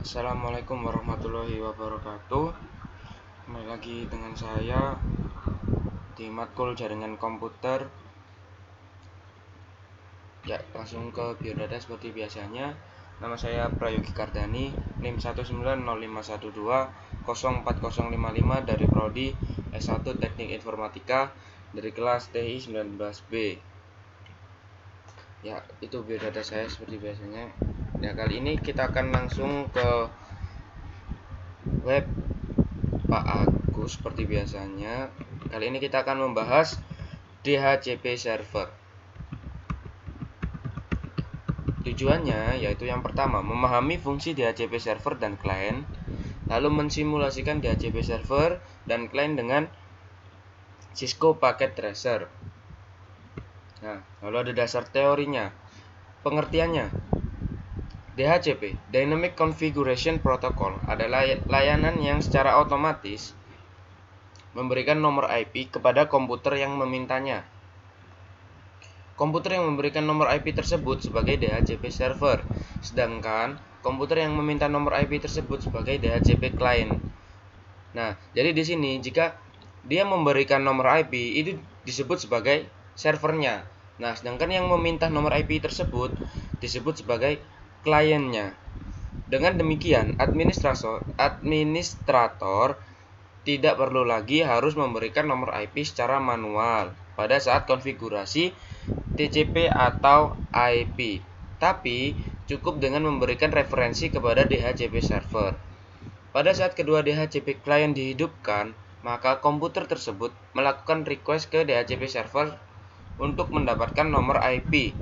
Assalamualaikum warahmatullahi wabarakatuh. Kembali lagi dengan saya di matkul jaringan komputer. Ya, langsung ke biodata seperti biasanya. Nama saya Prayogi Kardani, NIM 19051204055 dari Prodi S1 Teknik Informatika dari kelas TI 19B. Ya, itu biodata saya seperti biasanya. Ya, kali ini kita akan langsung ke web Pak Agus seperti biasanya. Kali ini kita akan membahas DHCP server. Tujuannya yaitu yang pertama, memahami fungsi DHCP server dan klien, lalu mensimulasikan DHCP server dan klien dengan Cisco Packet Tracer. Nah, lalu ada dasar teorinya. Pengertiannya, DHCP, Dynamic Configuration Protocol, adalah layanan yang secara otomatis memberikan nomor IP kepada komputer yang memintanya. Komputer yang memberikan nomor IP tersebut sebagai DHCP server, sedangkan komputer yang meminta nomor IP tersebut sebagai DHCP client. Nah, jadi di sini jika dia memberikan nomor IP itu disebut sebagai servernya. Nah, sedangkan yang meminta nomor IP tersebut disebut sebagai kliennya. Dengan demikian, administrator tidak perlu lagi harus memberikan nomor IP secara manual pada saat konfigurasi TCP atau IP, tapi cukup dengan memberikan referensi kepada DHCP server. Pada saat kedua DHCP client dihidupkan, maka komputer tersebut melakukan request ke DHCP server untuk mendapatkan nomor IP.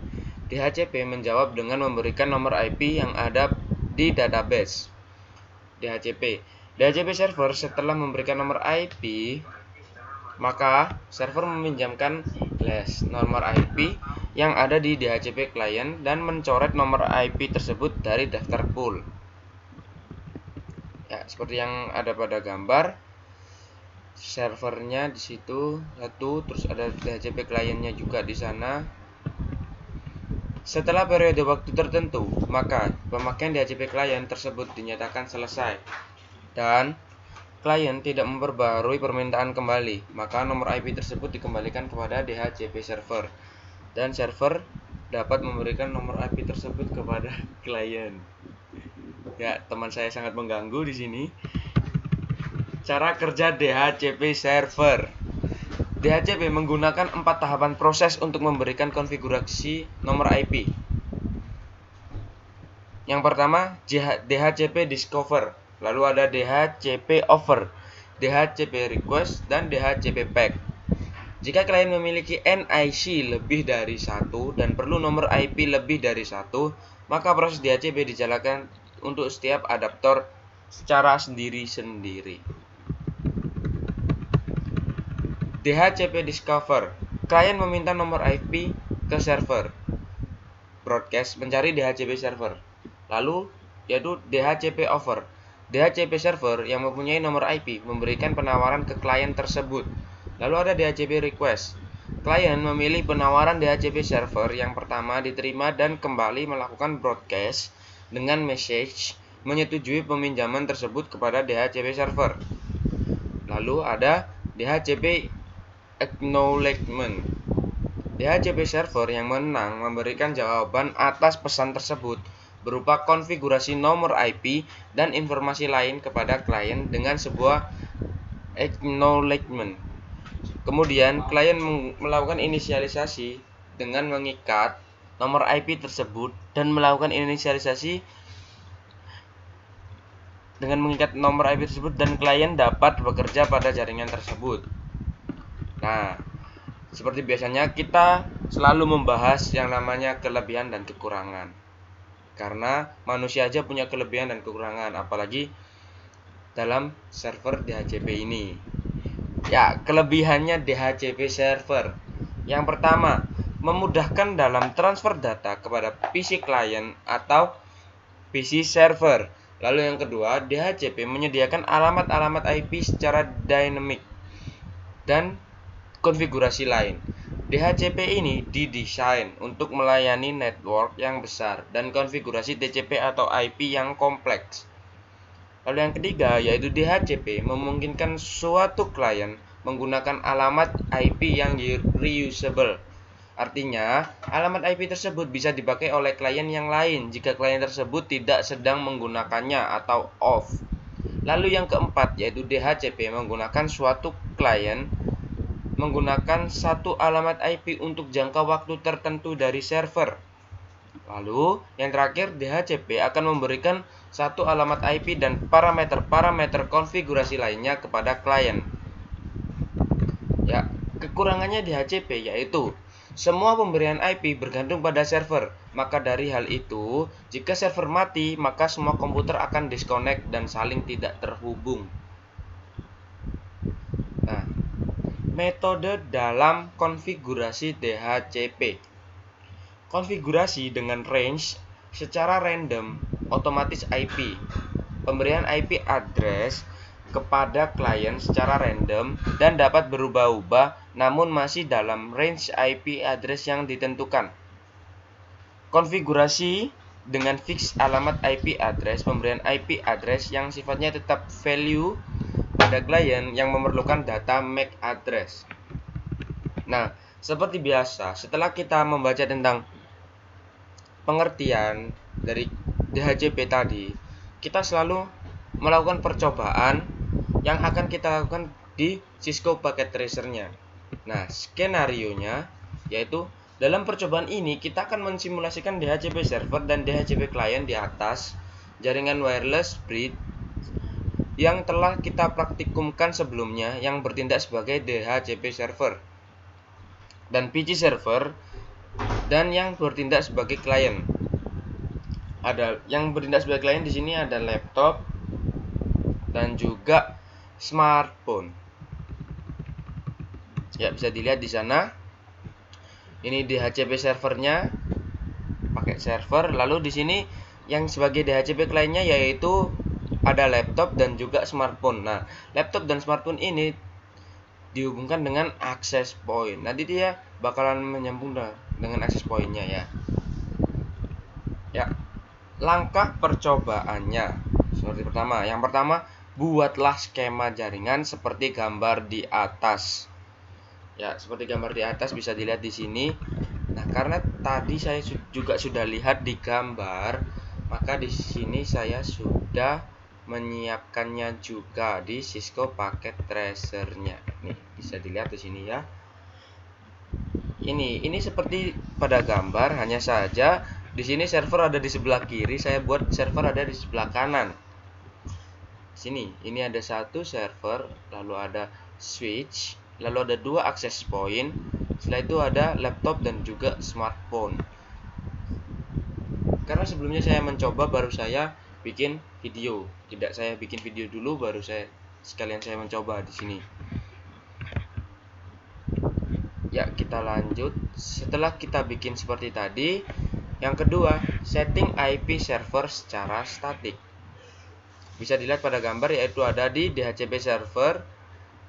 DHCP menjawab dengan memberikan nomor IP yang ada di database DHCP. DHCP server setelah memberikan nomor IP, maka server meminjamkan nomor IP yang ada di DHCP client dan mencoret nomor IP tersebut dari daftar pool. Ya, seperti yang ada pada gambar. Servernya di situ satu, terus ada DHCP kliennya juga di sana. Setelah periode waktu tertentu, maka pemakaian DHCP klien tersebut dinyatakan selesai dan klien tidak memperbarui permintaan kembali, maka nomor IP tersebut dikembalikan kepada DHCP server dan server dapat memberikan nomor IP tersebut kepada klien. Ya, teman saya sangat mengganggu di sini. Cara kerja DHCP server. DHCP menggunakan 4 tahapan proses untuk memberikan konfigurasi nomor IP. Yang pertama, DHCP discover, lalu ada DHCP offer, DHCP request, dan DHCP pack. Jika klien memiliki NIC lebih dari 1 dan perlu nomor IP lebih dari 1, maka proses DHCP dijalankan untuk setiap adaptor secara sendiri-sendiri. DHCP discover, klien meminta nomor IP ke server. Broadcast mencari DHCP server. Lalu yaitu DHCP offer. DHCP server yang mempunyai nomor IP memberikan penawaran ke klien tersebut. Lalu ada DHCP request. Klien memilih penawaran DHCP server yang pertama diterima dan kembali melakukan broadcast dengan message menyetujui peminjaman tersebut kepada DHCP server. Lalu ada DHCP acknowledgement. DHCP server yang menang memberikan jawaban atas pesan tersebut berupa konfigurasi nomor IP dan informasi lain kepada klien dengan sebuah acknowledgement. Kemudian klien melakukan inisialisasi dengan mengikat nomor IP tersebut dan melakukan inisialisasi dengan mengikat nomor IP tersebut dan klien dapat bekerja pada jaringan tersebut. Nah, seperti biasanya kita selalu membahas yang namanya kelebihan dan kekurangan. Karena manusia aja punya kelebihan dan kekurangan, apalagi dalam server DHCP ini. Ya, kelebihannya DHCP server. Yang pertama, memudahkan dalam transfer data kepada PC client atau PC server. Lalu yang kedua, DHCP menyediakan alamat-alamat IP secara dynamic dan konfigurasi lain. DHCP ini didesain untuk melayani network yang besar dan konfigurasi TCP atau IP yang kompleks. Lalu yang ketiga yaitu DHCP memungkinkan suatu klien menggunakan alamat IP yang reusable. Artinya, alamat IP tersebut bisa dipakai oleh klien yang lain jika klien tersebut tidak sedang menggunakannya atau off. Lalu yang keempat yaitu DHCP menggunakan suatu klien menggunakan satu alamat IP untuk jangka waktu tertentu dari server. Lalu, yang terakhir, DHCP akan memberikan satu alamat IP dan parameter-parameter konfigurasi lainnya kepada klien. Ya, kekurangannya DHCP yaitu semua pemberian IP bergantung pada server. Maka dari hal itu, jika server mati, maka semua komputer akan disconnect dan saling tidak terhubung. Nah, metode dalam konfigurasi DHCP. Konfigurasi dengan range secara random, otomatis IP. Pemberian IP address kepada klien secara random dan dapat berubah-ubah namun masih dalam range IP address yang ditentukan. Konfigurasi dengan fix alamat IP address, pemberian IP address yang sifatnya tetap value pada klien yang memerlukan data MAC address. Nah, seperti biasa, setelah kita membaca tentang pengertian dari DHCP tadi, kita selalu melakukan percobaan yang akan kita lakukan di Cisco Packet Tracer-nya. Nah, skenarionya yaitu dalam percobaan ini kita akan mensimulasikan DHCP server dan DHCP client di atas jaringan wireless bridge yang telah kita praktikumkan sebelumnya yang bertindak sebagai DHCP server dan PC server dan yang bertindak sebagai klien. Ada yang bertindak sebagai klien di sini ada laptop dan juga smartphone. Ya, bisa dilihat di sana. Ini DHCP servernya pakai server. Lalu di sini yang sebagai DHCP kliennya yaitu ada laptop dan juga smartphone. Nah, laptop dan smartphone ini dihubungkan dengan access point. Nanti dia bakalan menyambung dengan access point-nya ya. Ya, langkah percobaannya seperti pertama. Yang pertama, buatlah skema jaringan seperti gambar di atas. Ya, seperti gambar di atas bisa dilihat di sini. Nah, karena tadi saya juga sudah lihat di gambar, maka di sini saya sudah menyiapkannya juga di Cisco Packet Tracer-nya. Nih, bisa dilihat di sini ya. Ini seperti pada gambar, hanya saja di sini server ada di sebelah kiri, saya buat server ada di sebelah kanan. Sini, ini ada satu server, lalu ada switch, lalu ada dua access point, setelah itu ada laptop dan juga smartphone. Karena sebelumnya saya mencoba baru saya bikin video, tidak saya bikin video dulu baru saya mencoba di sini. Ya, kita lanjut. Setelah kita bikin seperti tadi, yang kedua, setting IP server secara statik. Bisa dilihat pada gambar yaitu ada di DHCP server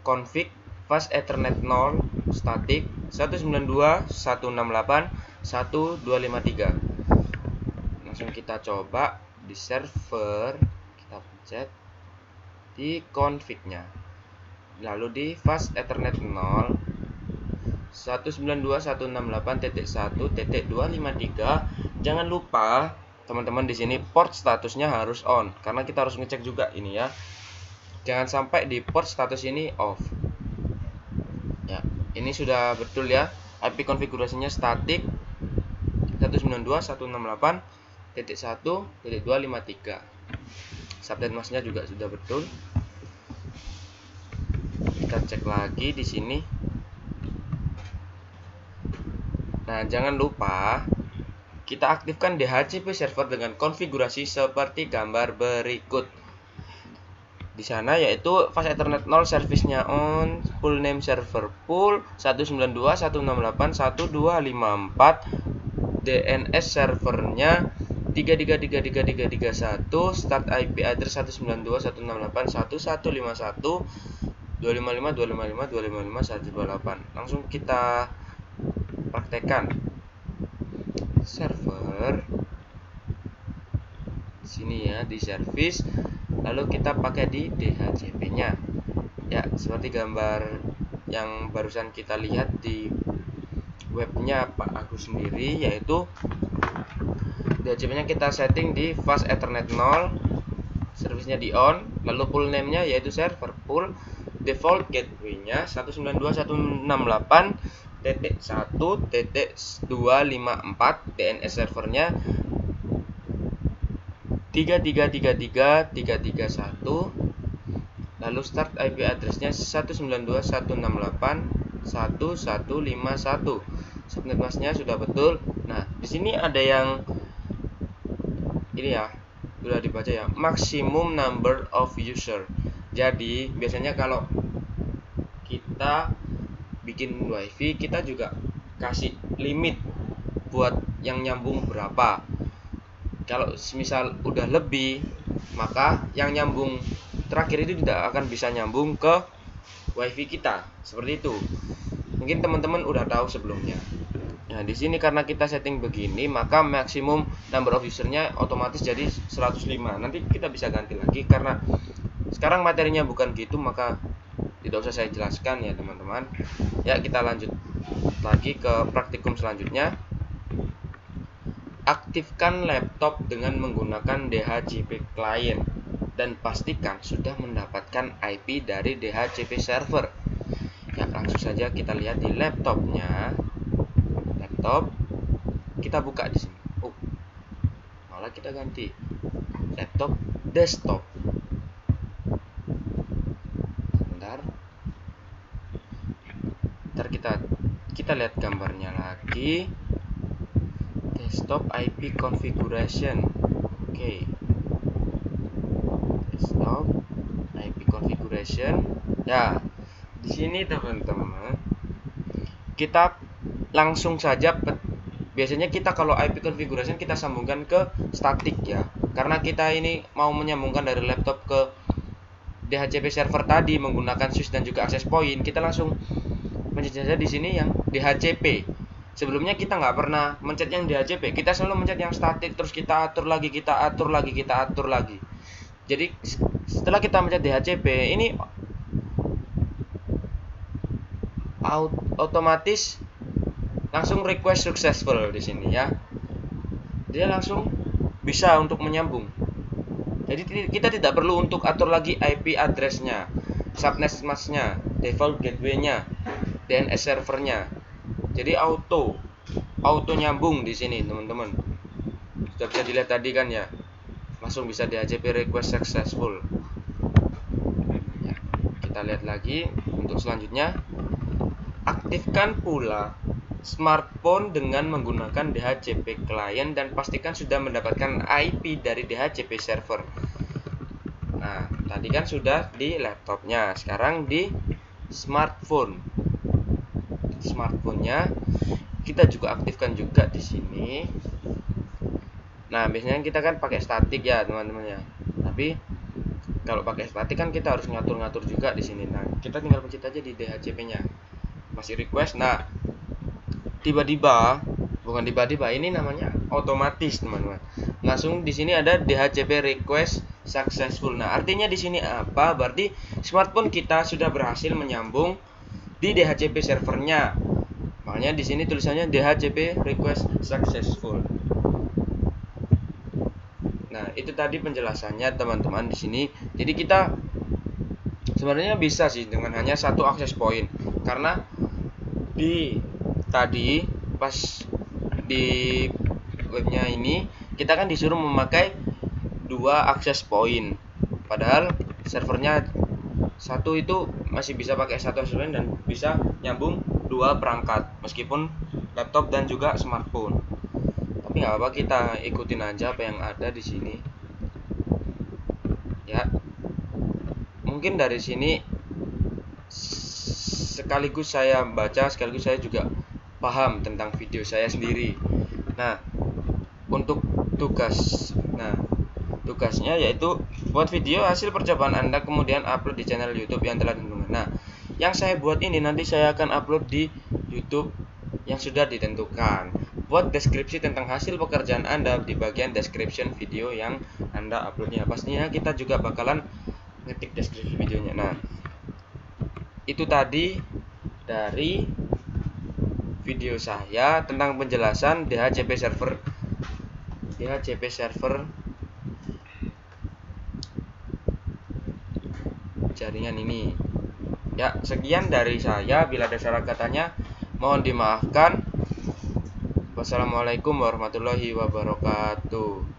config fast ethernet 0 static 192.168.1.253. Langsung kita coba di server, kita pencet di config-nya. Lalu di fast ethernet 0 192.168.1.253. Jangan lupa teman-teman di sini port statusnya harus on karena kita harus ngecek juga ini ya. Jangan sampai di port status ini off. Ya, ini sudah betul ya. IP konfigurasinya statik 192.168.1.253. Subnet masknya juga sudah betul. Kita cek lagi di sini. Nah, jangan lupa kita aktifkan DHCP server dengan konfigurasi seperti gambar berikut. Di sana yaitu fast ethernet 0 service-nya on, full name server full 192.168.1.254, DNS servernya 3333331, start IP address 192.168.1.151, 255.255.255.128. Langsung kita praktekkan. Server sini ya, di service, lalu kita pakai di DHCP-nya. Ya, seperti gambar yang barusan kita lihat di webnya Pak Agus sendiri, yaitu DHCP-nya kita setting di fast Ethernet 0, service-nya di on, lalu pool name-nya yaitu server pool, default gateway-nya 192.168.1.254, DNS servernya 3333.331, lalu start IP address-nya 192.168.1.151. Subnet mask-nya sudah betul. Nah, di sini ada yang ini ya, sudah dibaca ya, maximum number of user. Jadi biasanya kalau kita bikin wifi, kita juga kasih limit buat yang nyambung berapa. Kalau misal udah lebih, maka yang nyambung terakhir itu tidak akan bisa nyambung ke wifi kita. Seperti itu. Mungkin teman-teman udah tahu sebelumnya. Nah, di sini karena kita setting begini, maka maksimum number of usernya otomatis jadi 105. Nanti kita bisa ganti lagi karena sekarang materinya bukan gitu, maka tidak usah saya jelaskan ya teman-teman. Ya, kita lanjut lagi ke praktikum selanjutnya. Aktifkan laptop dengan menggunakan DHCP client dan pastikan sudah mendapatkan IP dari DHCP server. Ya, langsung saja kita lihat di laptopnya. Laptop kita buka di sini. Oh, malah kita ganti laptop desktop. Bentar. Ntar kita lihat gambarnya lagi. Desktop IP configuration. Oke. Desktop IP configuration. Ya, di sini teman-teman kita langsung saja biasanya kita kalau IP configuration kita sambungkan ke static ya. Karena kita ini mau menyambungkan dari laptop ke DHCP server tadi menggunakan switch dan juga access point, kita langsung mencet saja di sini yang DHCP. Sebelumnya kita nggak pernah mencet yang DHCP, kita selalu mencet yang static, terus kita atur lagi, kita atur lagi, kita atur lagi. Jadi setelah kita mencet DHCP, ini otomatis langsung request successful di sini ya. Dia langsung bisa untuk menyambung. Jadi kita tidak perlu untuk atur lagi IP address-nya, subnet mask-nya, default gateway-nya, DNS servernya. Jadi auto nyambung di sini teman-teman. Sudah bisa dilihat tadi kan ya, langsung bisa DHCP request successful. Ya, kita lihat lagi untuk selanjutnya. Aktifkan pula smartphone dengan menggunakan DHCP client dan pastikan sudah mendapatkan IP dari DHCP server. Nah, tadi kan sudah di laptopnya, sekarang di smartphone. Smartphone-nya kita juga aktifkan juga di sini. Nah, biasanya kita kan pakai statik ya, teman-teman ya. Tapi kalau pakai statik kan kita harus ngatur-ngatur juga di sini. Nah, kita tinggal pencet aja di DHCP-nya. Masih request. Nah, tiba-tiba ini namanya otomatis teman-teman. Langsung di sini ada DHCP request successful. Nah, artinya di sini apa? Berarti smartphone kita sudah berhasil menyambung di DHCP servernya. Makanya di sini tulisannya DHCP request successful. Nah, itu tadi penjelasannya teman-teman di sini. Jadi kita sebenarnya bisa sih dengan hanya satu access point. Karena tadi pas di webnya ini kita kan disuruh memakai 2 access point, padahal servernya satu itu masih bisa pakai 1 access point dan bisa nyambung 2 perangkat meskipun laptop dan juga smartphone. Tapi nggak apa, kita ikutin aja apa yang ada di sini ya. Mungkin dari sini sekaligus saya baca, sekaligus saya juga paham tentang video saya sendiri. Nah, untuk tugasnya yaitu buat video hasil percobaan Anda, kemudian upload di channel YouTube yang telah ditentukan. Nah, yang saya buat ini nanti saya akan upload di YouTube yang sudah ditentukan. buat deskripsi tentang hasil pekerjaan Anda di bagian description video yang Anda uploadnya. Pastinya kita juga bakalan ngetik deskripsi videonya. Nah, itu tadi dari video saya tentang penjelasan DHCP server jaringan ini. Ya, sekian dari saya. Bila ada salah katanya, mohon dimaafkan. Wassalamualaikum warahmatullahi wabarakatuh.